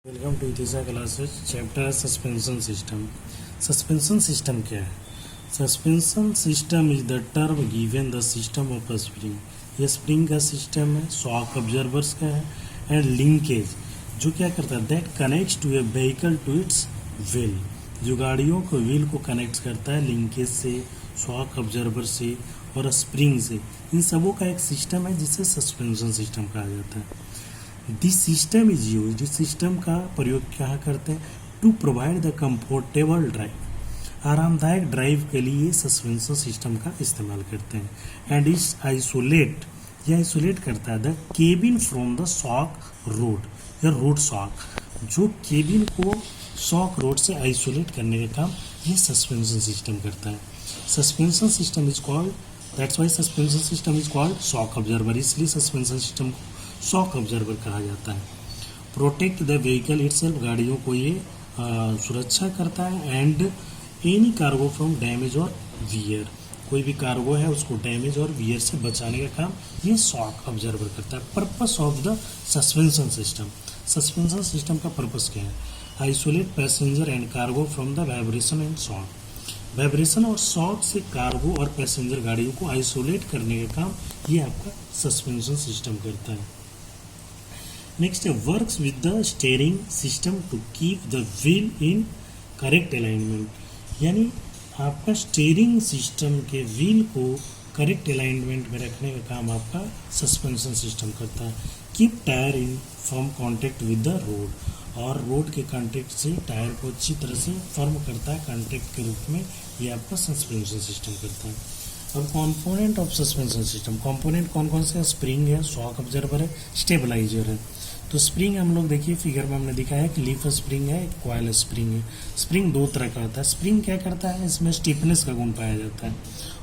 Welcome to तीसरा classes chapter suspension system. Suspension system क्या है? Suspension system is the term given the system of a spring. ये spring का system है, shock observers का है एंड लिंकेज जो क्या करता है that connects to a vehicle to its wheel, जो गाड़ियों को व्हील को कनेक्ट करता है लिंकेज से, शॉक ऑब्जर्वर से और स्प्रिंग से। इन सबों का एक सिस्टम है जिसे सस्पेंशन सिस्टम कहा जाता है। दिस सिस्टम इज यूज, इस सिस्टम का प्रयोग क्या करते हैं to provide the comfortable drive. आरामदायक ड्राइव के लिए सस्पेंशन सिस्टम का इस्तेमाल करते हैं। एंड इस आइसोलेट, यह आइसोलेट करता है the cabin from the shock road या रोड शॉक, जो केबिन को शॉक रोड से आइसोलेट करने का काम ये सस्पेंशन सिस्टम करता है। Suspension system is called, that's why suspension system is called shock observer, इसलिए सस्पेंशन सिस्टम को शॉक ऑब्जर्वर कहा जाता है। प्रोटेक्ट द व्हीकल इटसेल्फ, गाड़ियों को ये सुरक्षा करता है। And any cargo from damage और वियर, कोई भी कार्गो है उसको डैमेज और वियर से बचाने का काम ये शॉक ऑब्जर्वर करता है। Purpose of the suspension system, suspension system का पर्पस क्या है? Isolate passenger and cargo from the vibration and shock. Vibration और शॉक से कार्गो और पैसेंजर गाड़ियों को आइसोलेट करने का काम ये आपका सस्पेंशन सिस्टम करता है। नेक्स्ट है works with the steering system to keep the wheel in correct alignment, यानी आपका स्टीयरिंग सिस्टम के व्हील को करेक्ट अलाइनमेंट में रखने का काम आपका सस्पेंशन सिस्टम करता है। Keep tyre in firm contact with the road, और रोड के कांटेक्ट से टायर को अच्छी तरह से फर्म करता है कांटेक्ट के रूप में, ये आपका सस्पेंशन सिस्टम करता है। अब component of suspension system, component कौन कौन से हैं? स्प्रिंग है, शॉक ऑब्जर्वर है, स्टेबलाइजर है। तो स्प्रिंग हम लोग देखिए फिगर में हमने दिखाया कि लीफ स्प्रिंग है, कॉइल स्प्रिंग है। स्प्रिंग दो तरह का होता है। स्प्रिंग क्या करता है, इसमें स्टिफनेस का गुण पाया जाता है,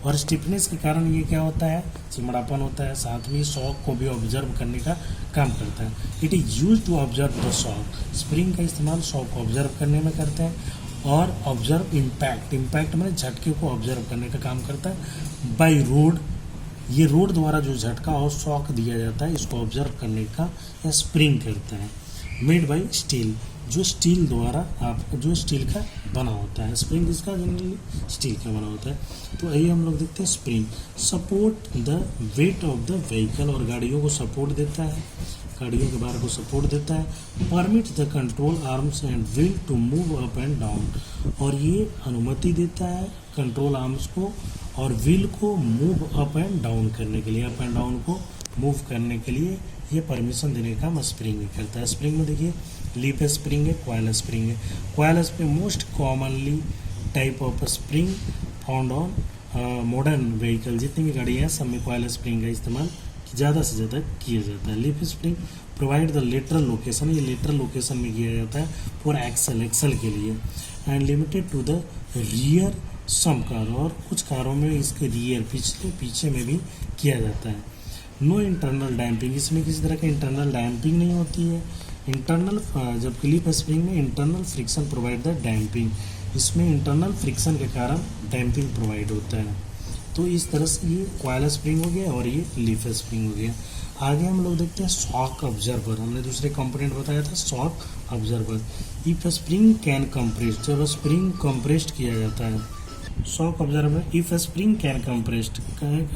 और स्टिफनेस के कारण ये क्या होता है, चिमड़ापन होता है, साथ में शॉक को भी ऑब्जर्व करने का काम करता है। It is use to observe the shock, spring का इस्तेमाल शॉक को ऑब्जर्व करने में करते हैं। और ऑब्जर्व इम्पैक्ट, इम्पैक्ट में झटके को ऑब्जर्व करने का काम करता है। बाई रोड, ये रोड द्वारा जो झटका और शॉक दिया जाता है इसको ऑब्जर्व करने का यह स्प्रिंग करता है। मेड बाई स्टील, जो स्टील द्वारा आपका जो स्टील का बना होता है। स्प्रिंग इसका जनरली स्टील का बना होता है। तो आइए हम लोग देखते हैं spring support the weight of the vehicle, और गाड़ियों को सपोर्ट देता है, गाड़ियों के बार को सपोर्ट देता है। Permit the control arms and wheel to move up and down, और ये अनुमति देता है कंट्रोल आर्म्स को और व्हील को मूव अप एंड डाउन करने के लिए, अप एंड डाउन को मूव करने के लिए ये परमिशन देने का काम स्प्रिंग ही करता है। स्प्रिंग में देखिए लीफ स्प्रिंग है, कॉइल स्प्रिंग है। Coil spring most commonly type of spring found on modern vehicle, जितनी भी गाड़ियाँ हैं सब में कॉइल स्प्रिंग का इस्तेमाल ज़्यादा से ज़्यादा किया जाता है। Leaf spring provide the lateral location, ये लेटरल लोकेशन में किया जाता है फॉर एक्सल, एक्सल के लिए। And limited to the rear some car, और कुछ कारों में इसके रियर पीछे में भी किया जाता है। नो इंटरनल डैम्पिंग, इसमें किसी तरह का इंटरनल डैम्पिंग नहीं होती है। इंटरनल, जब लीफ स्प्रिंग में internal friction provide the damping, इसमें इंटरनल फ्रिक्शन के कारण डैम्पिंग प्रोवाइड होता है। तो इस तरह से ये कॉइल स्प्रिंग हो गया और ये लीफ स्प्रिंग हो गया। आगे हम लोग देखते हैं शॉक ऑब्जर्वर, हमने दूसरे कंपोनेंट बताया था shock observer. If spring can compress, जब स्प्रिंग कंप्रेस्ड किया जाता है, shock observer if spring can compressed,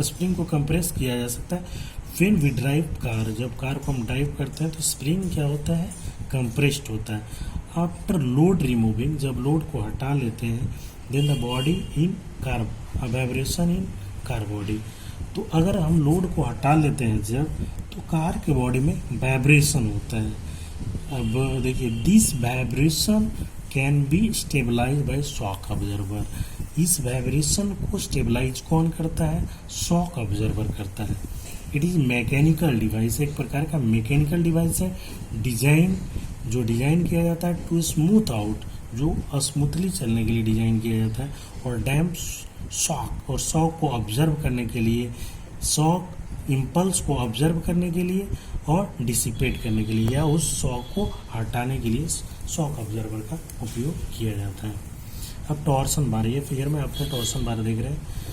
spring को कंप्रेस किया जा सकता है। व्हेन वी ड्राइव कार, जब कार को हम ड्राइव करते हैं तो स्प्रिंग क्या होता है, कंप्रेस्ड होता है। आफ्टर लोड रिमूविंग, जब लोड को हटा लेते हैं, then the body in car, vibration in car body. तो अगर हम लोड को हटा लेते हैं जब, तो कार के बॉडी में वाइब्रेशन होता है। अब देखिए this vibration can be stabilize by shock observer, इस वाइब्रेशन को स्टेबलाइज कौन करता है, शॉक ऑब्जर्वर करता है। इट इज मैकेनिकल डिवाइस, एक प्रकार का मैकेनिकल डिवाइस है। डिजाइन, जो डिजाइन किया जाता है टू स्मूथ आउट, जो स्मूथली चलने के लिए डिजाइन किया जाता है। और डैम्प शॉक, और शॉक को ऑब्जर्व करने के लिए, शॉक इम्पल्स को ऑब्जर्व करने के लिए और डिसिपेट करने के लिए, या उस शॉक को हटाने के लिए शॉक ऑब्जर्वर का उपयोग किया जाता है। अब टॉर्सन बार, ये फिगर में आपको टॉर्सन बार देख रहे हैं।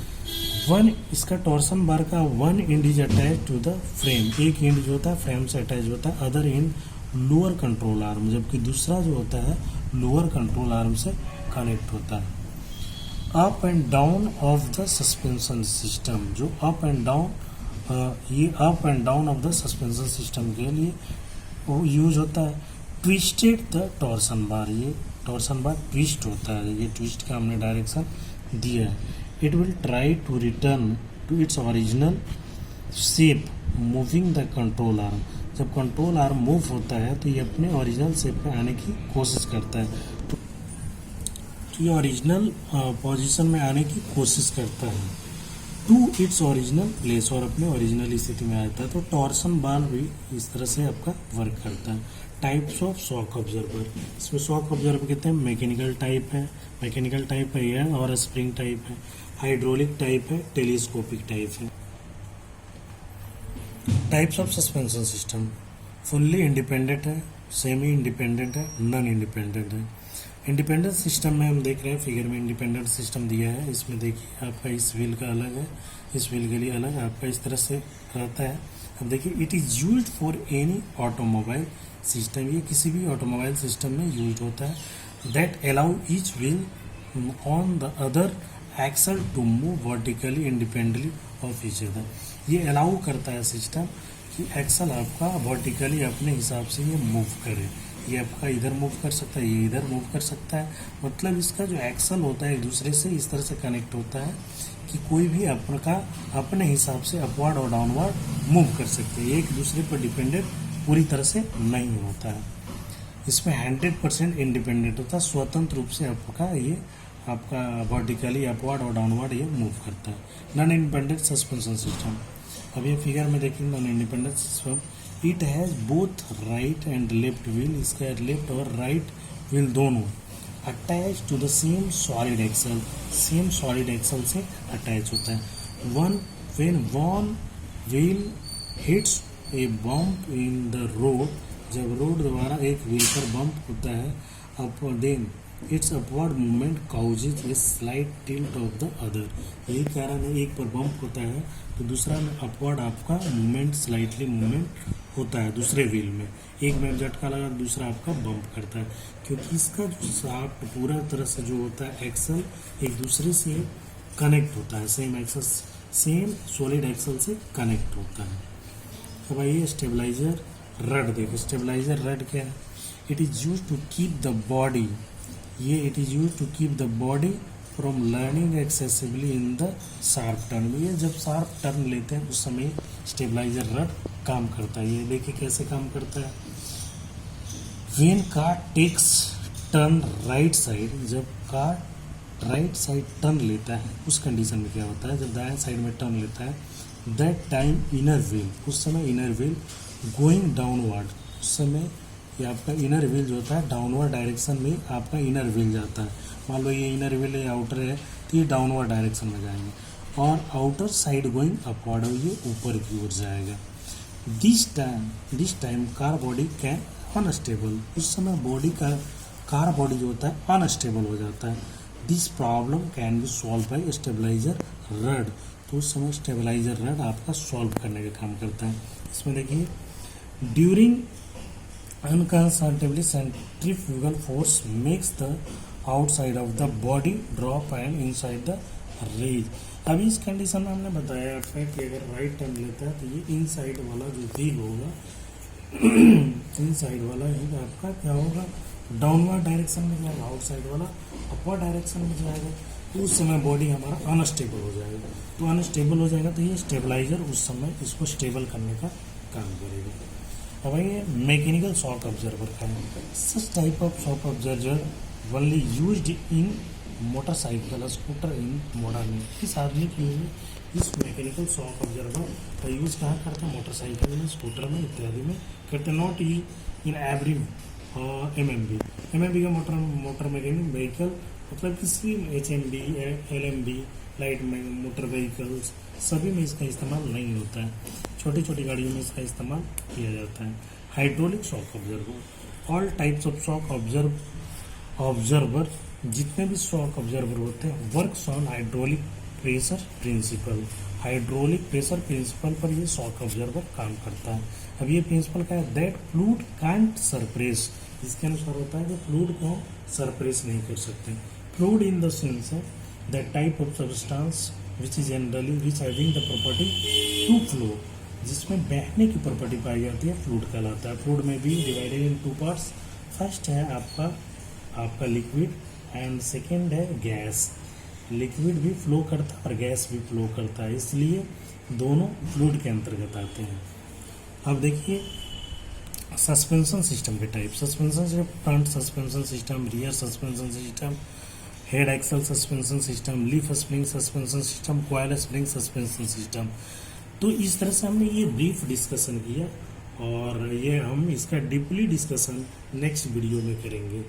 वन, इसका टॉर्सन बार का one end is attach to the frame, एक एंड जो होता है फ्रेम से अटैच होता है, other end lower control arm, जबकि दूसरा जो होता है लोअर कंट्रोल आर्म से कनेक्ट होता है। Up and down of the suspension system, जो अप एंड डाउन, ये up and down of the suspension system के लिए वो यूज होता है। ट्विस्टेड द टॉर्सन बार, ये टॉर्सन बार ट्विस्ट होता है, ये ट्विस्ट का हमने डायरेक्शन दिया है। It will try to return to its original shape moving the control arm, जब कंट्रोल आर्म मूव होता है तो ये अपने ओरिजिनल शेप में आने की कोशिश करता है, तो ये ओरिजिनल पोजीशन में आने की कोशिश करता है टू इट्स ओरिजिनल प्लेस, और अपने ओरिजिनल स्थिति में आता है। तो टॉर्सन बार भी इस तरह से आपका वर्क करता है। टाइप्स ऑफ शॉक ऑब्जर्वर, इसमें शॉक ऑब्जर्वर कहते हैं मैकेनिकल टाइप है ये, और स्प्रिंग टाइप है, हाइड्रोलिक टाइप है, टेलीस्कोपिक टाइप है। Types of suspension system, fully independent है, सेमी इंडिपेंडेंट है, नॉन इंडिपेंडेंट है। इंडिपेंडेंट सिस्टम में हम देख रहे हैं फिगर में इंडिपेंडेंट सिस्टम दिया है, इसमें देखिए आपका इस व्हील का अलग है, इस व्हील के लिए अलग आपका इस तरह से रहता है। अब देखिए it is used for any automobile system, ये किसी भी ऑटोमोबाइल सिस्टम में यूज होता है। That allow each wheel on the other axle to move vertically independently of each other, ये अलाउ करता है सिस्टम कि एक्सल आपका वर्टिकली अपने हिसाब से ये मूव करे, ये आपका इधर मूव कर सकता है, ये इधर मूव कर सकता है। मतलब इसका जो एक्सल होता है एक दूसरे से इस तरह से कनेक्ट होता है कि कोई भी आपका अपने हिसाब से अपवर्ड और डाउनवर्ड मूव कर सकते हैं, एक दूसरे पर डिपेंडेंट पूरी तरह से नहीं होता है। इसमें 100% इंडिपेंडेंट होता है, स्वतंत्र रूप से आपका वर्टिकली अपवर्ड और डाउनवर्ड ये मूव करता है। नॉन इंडिपेंडेंट सस्पेंशन सिस्टम, अब ये फिगर में देखेंगे non independent system, it has both right and left wheel, इसका लेफ्ट और राइट व्हील दोनों attach to the same solid axle, same solid axle से अटैच होता है। When one wheel hits a bump in the road, जब road द्वारा एक wheel पर बम्प होता है, up then its upward movement causes a slight tilt of the other, यही कारण है एक पर बम्प होता है तो दूसरा में अपवर्ड आपका मूवमेंट, स्लाइटली मूवमेंट होता है दूसरे व्हील में, एक में झटका लगा दूसरा आपका बम्प करता है, क्योंकि इसका जो शाफ्ट पूरा तरह से जो होता है एक्सल एक दूसरे से कनेक्ट होता है, same axle same solid axle से कनेक्ट होता है। अब आइए स्टेबलाइजर रड देखो, स्टेबलाइजर रड क्या है? It is use to keep the body, ये it is use to keep the body from learning excessively in the sharp turn, ये जब शार्प टर्न लेते हैं उस समय स्टेबलाइजर रड काम करता है। ये देखिए कैसे काम करता है। When car takes turn right side, जब कार राइट साइड टर्न लेता है उस कंडीशन में क्या होता है, जब दाएं साइड में टर्न लेता है, दैट टाइम इनर व्हील, उस समय इनर व्हील गोइंग डाउनवर्ड, उस समय ये आपका इनर व्हील जो होता है डाउनवर्ड डायरेक्शन में आपका इनर व्हील जाता है। मान लो ये इनर व्हील है आउटर है तो ये डाउनवर्ड डायरेक्शन में जाएंगे, और आउटर साइड गोइंग अपवर्ड ये ऊपर की ओर जाएगा। This time car body can unstable, उस समय बॉडी का कार बॉडी जो होता है अनस्टेबल हो जाता है। This problem can be solve by stabilizer rod, तो उस समय स्टेबलाइजर रड आपका सॉल्व करने का काम करता है। इसमें देखिए during uncertainly centrifugal force makes the outside of the body drop and inside the rise. अभी इस कंडीशन में हमने बताया आपका कि अगर राइट टर्न लेता है तो ये इनसाइड वाला जो व्हील होगा इनसाइड वाला व्हील आपका क्या होगा, डाउनवर्ड डायरेक्शन में जाएगा, आउटसाइड वाला अपवर्ड डायरेक्शन में जाएगा, तो उस समय बॉडी हमारा अनस्टेबल हो जाएगा। तो अनस्टेबल हो जाएगा तो ये स्टेबलाइजर उस समय इसको स्टेबल करने का काम करेगा। अब ये मैकेनिकल शॉक ऑब्जर्वर का है। Such type of shock observer only used in motorcycle scooter in modern, इस आधुनिक युग में इस मैकेनिकल शॉक ऑब्जर्वर का यूज कहाँ करते हैं, मोटरसाइकिल में, स्कूटर में इत्यादि में करते हैं। नॉट इन एवरी एमएमबी का मोटर मैकेनिक व्हीकल, मतलब किसी HMB LMB लाइट में मोटर व्हीकल्स सभी में इसका इस्तेमाल नहीं होता है, छोटी छोटी गाड़ियों में इसका इस्तेमाल किया जाता है। Hydraulic shock observer, all types of shock observer, जितने भी शॉक ऑब्जर्वर होते हैं works on hydraulic pressure principle. Hydraulic pressure principle पर ये शॉक ऑब्जर्वर काम करता है। अब ये प्रिंसिपल क्या है, दैट फ्लूइड कांट सरप्रेस, इसके अनुसार होता है कि फ्लूइड को सरप्रेस नहीं कर सकते। फ्लूइड इन द सेंस है that type of substance which is generally which having the property to flow, जिसमें बहने की प्रॉपर्टी पाई जाती है, फ्लूइड कहलाता है। फ्लूइड में भी divided in two parts, first है आपका लिक्विड एंड सेकेंड है गैस। लिक्विड भी फ्लो करता है और गैस भी फ्लो करता है, इसलिए दोनों फ्लूइड के अंतर्गत आते हैं। अब देखिए सस्पेंशन सिस्टम के type. Suspension system, front suspension system, rear suspension system, head axle suspension system, leaf spring suspension system, coil spring suspension system. तो इस तरह से हमने ये ब्रीफ डिस्कशन किया और ये हम इसका डीपली डिस्कशन नेक्स्ट वीडियो में करेंगे।